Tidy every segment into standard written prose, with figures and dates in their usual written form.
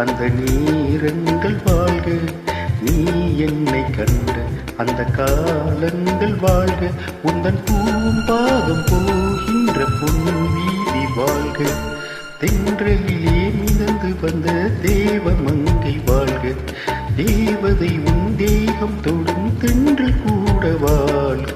அந்த நேரங்கள் வாழ்க, நீ என்னை கண்ட அந்த காலங்கள் வாழ்க, உந்தன் பூம்பாதம் போகின்ற பொன் வீதி வாழ்க, தென்றலிலே மிதந்து வந்த தேவ மங்கை வாழ்க, தேவதை உன் தேகம் தொடும் தென்றல் கூட வாழ்க.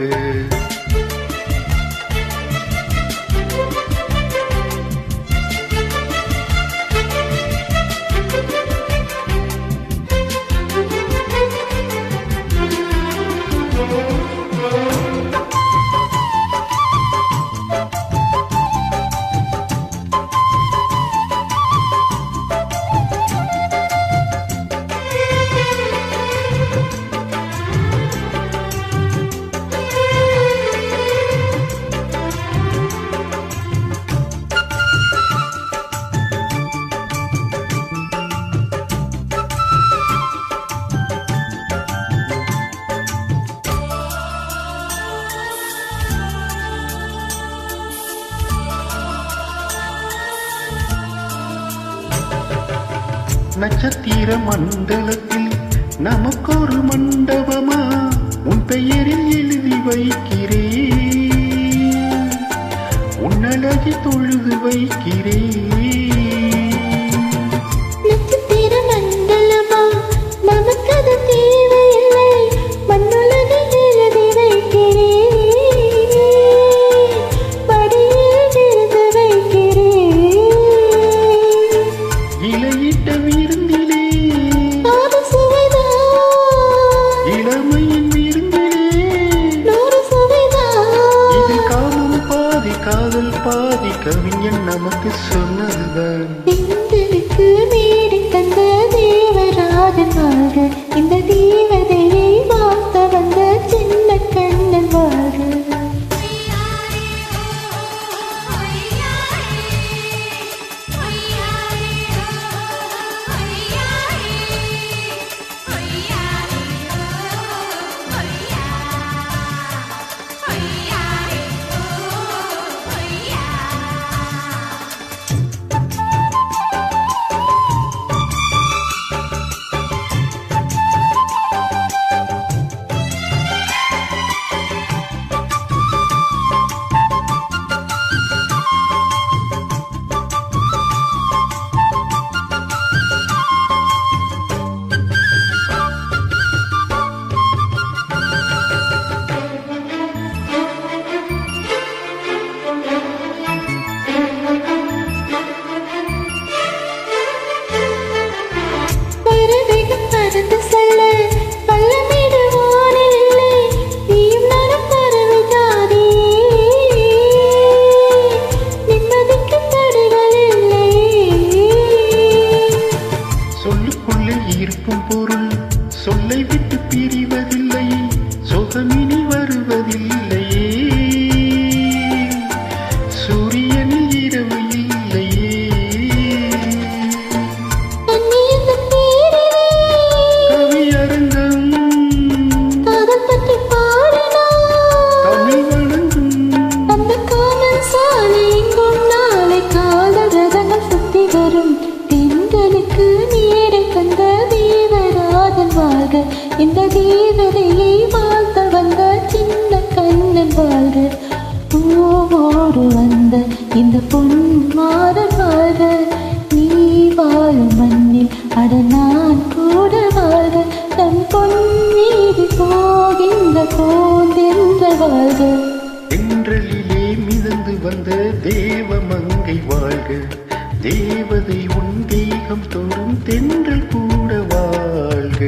நட்சத்திர மண்டலத்தில் நமக்கொரு மண்டபமா உன் பெயரில் எழுதி வைக்கிறேன், உன்னழகி தொழுது வைக்கிறேன். நட்சத்திர மண்டலமா நமக்கது தேவையில்லை, மண்ணுலகில் எழுதி வைக்கிறேன், படியில் எழுதி வைக்கிறேன். இலையிட்ட விருந்திலே இளமையின் விருந்திலே இதில் காமம் பாதி காதல் பாதி கவிஞன் நமக்கு சொன்னதுதான். எங்களுக்கு வீடு தந்த தேவராஜன் வாழ்க, இந்த தேவதையை வாழ்த்த வந்த சின்ன கண்ணன் வாழ்க. இருக்கும் பொருள் சொல்லை விட்டு பிரிவதில்லை, சொகமினி வருவதில்லையே, சூரியனில் இரவு இல்லையே. கவியரங்கம் தமிழ் வணங்கும் அந்த காமன் சாலை எங்கும் நாளை காதல் ரதங்கள் சுத்தி வரும், பெண்களுக்கு நீரை தந்த தேவராஜன் வாழ்க, இந்த தேவதையை வாழ்த்த வந்த சின்ன கண்ணன் வாழ்க, பூவோடு வந்த இந்த பொன்மாறன் வாழ்க, நீ வாழும் மண்ணில் அட நான் கூட வாழ்க, தன் பொன்னீதி போகின்ற போந்தென்ற வாழ்க. தென்றலிலே மிதந்து வந்த தேவ மங்கை வாழ்க, தேவதை உன் தேகம் தொடும் தென்றல் கூட வாழ்க.